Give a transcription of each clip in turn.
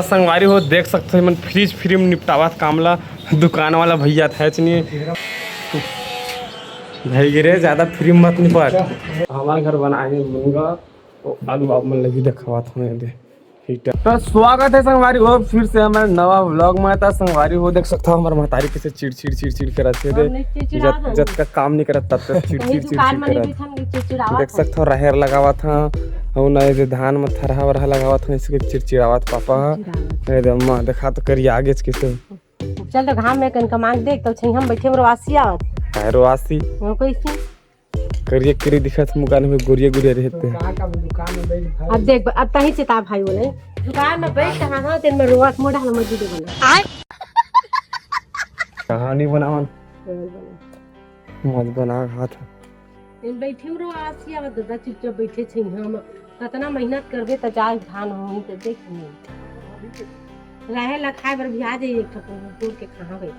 संगवारी हो देख सकते हो मन फ्रिज फ्री में निपटावत कामला दुकान वाला भैया था नहीं भाई गिरे ज्यादा फ्री मत निपट हमारे घर बनाए मुंगा तो आलू बाप मन लगी देखा था दे तो स्वागत है संगवारी हो फिर से हमारे नवा व्लॉग में था। संगवारी हो देख सकते हो हमारे महतारी कैसे चिड़ करते थे जब तक काम नहीं करत तब तक चिड़ करत देख सकते हो रहेर लगावा था और ना धान में थरहा वरहा लगावा था इसके चिड़चिड़ावत पापा अम्मा देखा तो करिए आगे कैसे चल तो घाम में कन मांग देख तो छई हम बैठे रोवासी आवत है रोवासी कैसे करिए करी दिखत मुकान में गुरिया रहते हैं अब देख अब तही से ता भाई बोले दुकान में बैठ कहां हां तेन में रोवास मोड़ा हम मजदूर बना कहानी बनावन मत बना हाथ इन बैठे रोवासी आवत दादा चुपचाप बैठे छई हम कितना मेहनत करबे त जा धान होई त देख रहे ला खाए बर भी आ जाई एक ठको दूर के कहां गई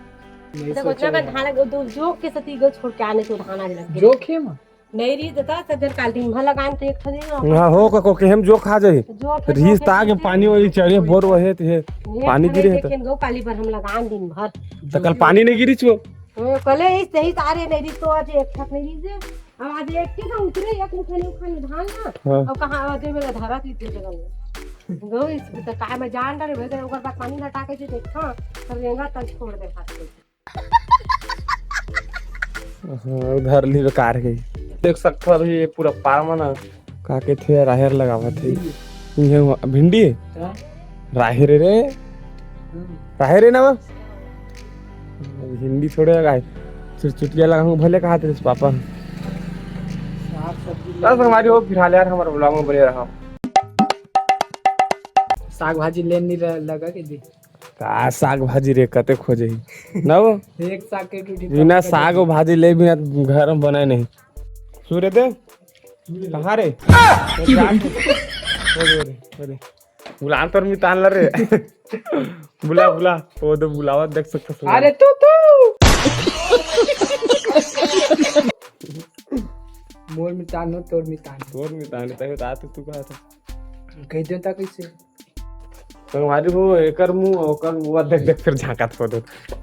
देखो जगह धान दो जोक के सती गो छोड़ के आने तो धान आज लग जोखे में नहीं री देता सजन काल दिन भला लगान तो एक ठो दे हां हो के हम जो खा जाई रीस ताके पानी वाली चढ़े बोर वहे थे पानी गिरे है लेकिन गो पाली पर हम लगान दिन भर तो कल पानी नहीं गिरी छो कले इस सही तारे नहीं री तो आज एक ठक नहीं री जे अब आज एक के तो उतरे एक मुठे खाने धान ना अब कहां आज में धारा की जगह में गो इस तो काय में जान डरे भेजे ओकर बाद पानी हटा के जे देखा तर रेंगा तक छोड़ दे खाते हां उधर ली बेकार गई देख सकते हो अभी ये पूरा पार ना काके थे राहेर लगावा थे ये भिंडी राहेर रे राहेर रे ना हिंदी छोड़े गाय चुटिया लगाऊं भले कहा थे पापा बस हमारी वो फिलहाल यार हमारा ब्लॉग में बने रहा साग भाजी लेन नहीं लगा के दी का साग भाजी रे कते खोजे ना वो एक साग के टूटी बिना साग और भाजी ले बिना घर में बनाए नहीं सूर्य देव कहाँ रे बुलान तर मी तान रे बुला वो तो बुलावा देख सकते हो अरे तू मोर में तान हो तोर में तान तू कहा था कह देता कैसे हमारी वो एकर मुंह ओकर मुंह देख फिर झांकत हो दो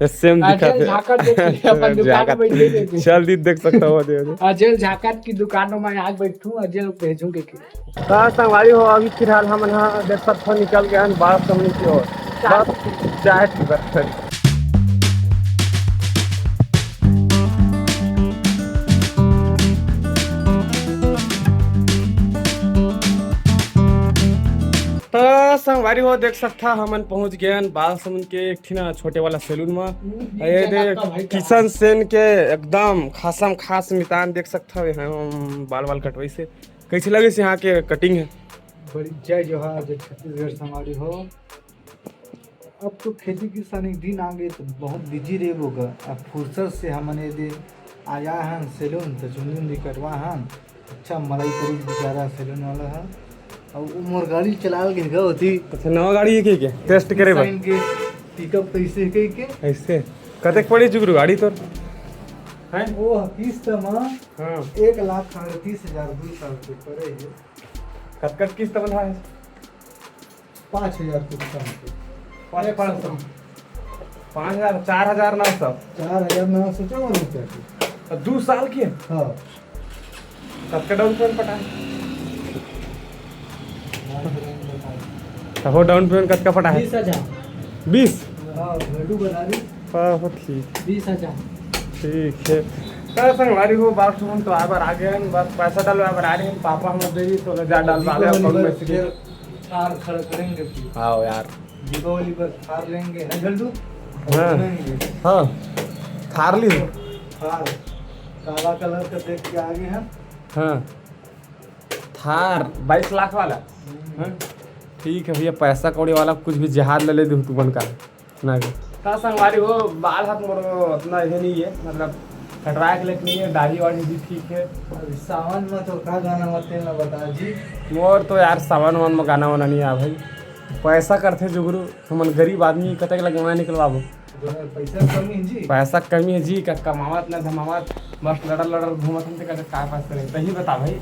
सेम दिखत झाकत देख अपन दुकान में बैठे चल दी देख सकता हो दे अजल झाकत की दुकान में आज बैठूं अजल भेजूं के हां संगवारी हो अभी फिलहाल हम देख सकते हो निकल गए हैं बाहर सामने की ओर बस चाय की बात तो संगवारी हो देख सकता हमन पहुंच गए बाल समन के एक थी ना छोटे वाला सैलून में ये देख किशन सेन के एकदम खासम खास मितान देख सकता है हम बाल कटवाई से कैसे लगे से यहाँ के कटिंग है बड़ी जय जोहार जय छत्तीसगढ़ संगवारी हो अब तो खेती किसानी दिन आ गए तो बहुत बिजी रहे होगा अब फुर्सत से हमने दे आया है सैलून तो चुनी कटवा है अच्छा मलाई करी बेचारा सैलून वाला है और उमर गाड़ी चला के गई होती अच्छा नवा गाड़ी है के टेस्ट करे बा के पिकअप कैसे के ऐसे कते पड़ी जुगरू गाड़ी तोर हैं वो किस्त में हां 1,38,000 2 साल के पड़े है कट किस्त बंधा है 5,000 कुछ कम के 5,000 4,900 रुपया के 2 साल की हाँ कब डाउन पेमेंट पटा हो डाउन पेमेंट कब का पटा है 20,000 20 हाँ घड़ू बना ली हाँ ठीक 20,000 ठीक है कल संगवारी हो बात सुन तो आबर आ गए हैं बस पैसा डालो आबर आ रहे हैं पापा हम दे दी तो जा डाल वाले अकाउंट में से थार खड़ा करेंगे हाँ यार दीपावली पर थार लेंगे ना जल्दू हाँ हाँ थार ली थार काला कलर का देख के आगे हैं हाँ थार 22 लाख वाला हाँ ठीक है भैया पैसा कौड़ी वाला कुछ भी जहाज ले दे तू बन का ना का संगवारी हो बाल हाथ मोर उतना ये नहीं है मतलब कटवा के लेके नहीं है दाढ़ी वाड़ी भी ठीक है अभी सावन में तो का गाना मत ना बता जी मोर तो यार सावन वान में गाना वाना नहीं आ भाई पैसा करते जुगरू हमन गरीब आदमी कतक लगवा निकलवाबो पैसा कमी है जी का कमावत ना धमावत बस लड़ल घूमत हम ते का पास करे तही बता भाई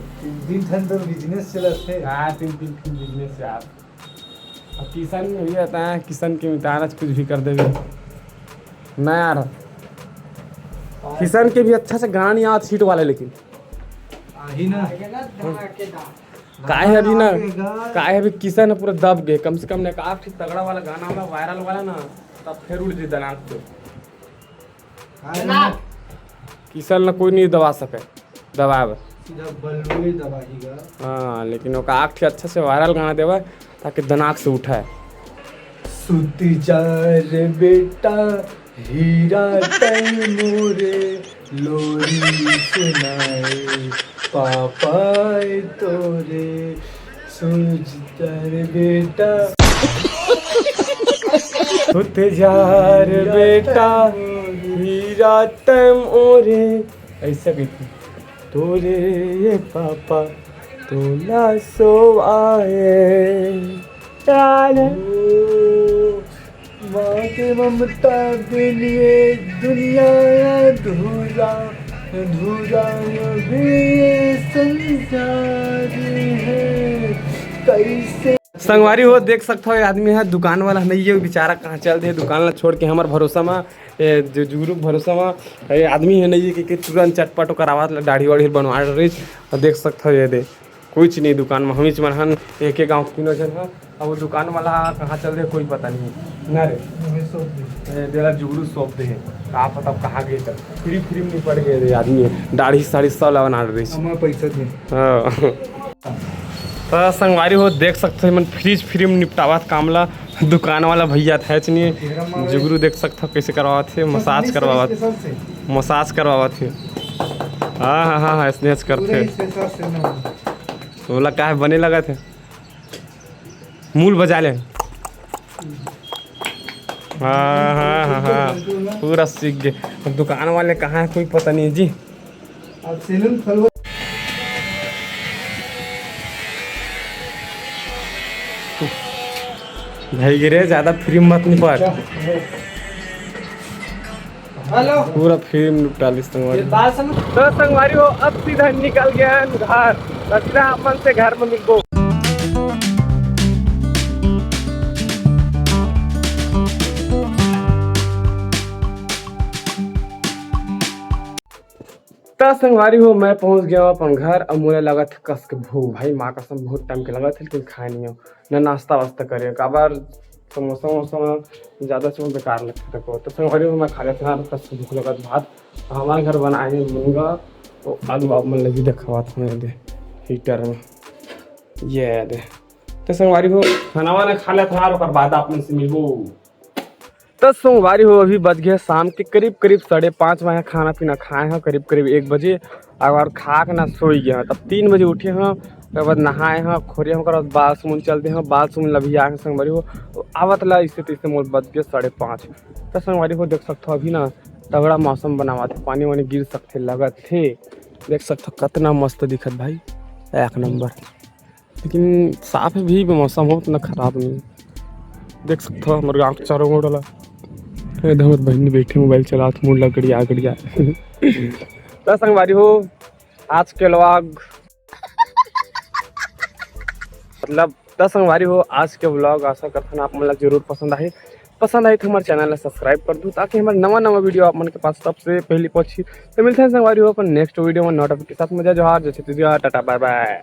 दिन ठन तो बिजनेस चलत है हां तीन बिजनेस यार अब किशन में भी रहता है, किशन के मिताज कुछ भी कर देगा नहीं यार। किशन के भी अच्छा से गाना नहीं आता सीट वाले, लेकिन ही ना काय है अभी ना, काय है अभी किशन पूरा दब गए। कम से कम ने काफी तगड़ा वाला गाना वाला वायरल वाला ना, तब फिर उड़ जी दनाक तो किशन ना कोई नहीं दबा सके, दबाव हाँ। लेकिन वो आँख अच्छा से वायरल गाना देवा ताकि दिमाग से उठाए। सुती जा रे बेटा हीरा मोरे लोरी सुनाए पापाए तोरे सूझता रे बेटा सुते जा रे बेटा हीरा तम ओरे, ऐसा कहती तोरे ये पापा तोला सो आए माँ के ममता के लिए दुनिया अधूरा अधूरा भी संसार है कैसे। संगवारी हो देख सकते हो आदमी है दुकान वाला नहीं है, बेचारा कहाँ चल दे दुकान ला छोड़ के हमारे भरोसा में जो जुगरू भरोसा में आदमी है नहीं कि तुरंत चटपट करावा दाढ़ी वाढ़ी बनवा रही। और देख सकते हो ये दे कुछ नहीं दुकान में हम मन एक गाँव तीनों जन है। अब वो दुकान वाला कहाँ चल दे कोई पता नहीं ना रे। देला जुगरू सौंप दे कहाँ पता कहाँ गए तक फ्री में नहीं पड़ गए रे आदमी है दाढ़ी साड़ी सब ला बना रही पैसा दे। हाँ तो संगवारी हो देख सकते हो मन फ्री में निपटावा कामला दुकान वाला भैया था नहीं जुगरू देख सकते हो कैसे करवा थे मसाज करवा थे हाँ स्नेच करते बोला क्या बने लगा थे मूल बजा ले हाँ पूरा सीख गए। दुकान वाले कहाँ है कोई पता नहीं जी। अब सैलून खोलवा भाई गिरे ज्यादा फ्री मत नहीं पड़ हेलो पूरा फ्री में निपटा ली संगवारी। तो संगवारी हो अब सीधा निकल गया घर, सीधा अपन से घर में मिलबो। तो संगवारी हो मैं पहुंच गया हूँ अपन घर। अब मुझे लगा था कस के भूख भाई माँ कसम बहुत टाइम के लगा था लेकिन खाए नहीं हो न नाश्ता वास्ता करे काबार समोसा वोसा ज़्यादा से बेकार लगता था। तो संगवारी हो मैं खा लेता था कस के भूख लगा भात हमारे घर बनाए मुनगा तो आलू आप मन लगी देखा था मैं दे हीटर में ये दे। तो संगवारी हो खाना वाना खा लेता था और बाद आप से मिलबो। तो सोमवारी हो अभी बज गए शाम के करीब 5:30 वहाँ खाना पीना खाए हैं करीब 1 बजे और खा के ना सोई गया। तब 3 बजे उठे हैं उसके बाद नहाए हैं खोरे होकर बाल सुमन चलते हैं बाल सुमन लभी आए संगवारी हो आवत ला इससे तीसरे मोल बज गए 5:30। तो संगवारी हो देख सकते हो अभी ना तगड़ा मौसम बना हुआ था पानी वानी गिर सकते लगा थे देख सकते हो कितना मस्त दिखत भाई एक नंबर। लेकिन साफ भी मौसम हो उतना खराब नहीं देख सकते हो हमारे गाँव के चारों मोड़ वाला हमारे बहन बैठे मोबाइल चला तो मुड़ गड़िया तो संगवारी हो आज के व्लॉग मतलब 10 संगवारी हो आज के व्लॉग आशा करते हैं आप मतलब जरूर पसंद आए तो हमारे चैनल को सब्सक्राइब कर दूँ ताकि हमारे नवा वीडियो आप मन के पास सबसे पहले पहुंची। तो मिलते हैं संगवारी हो अपन नेक्स्ट वीडियो में नोटिफिकेशन के साथ। मजा जोहार जैसे टाटा बाय बाय।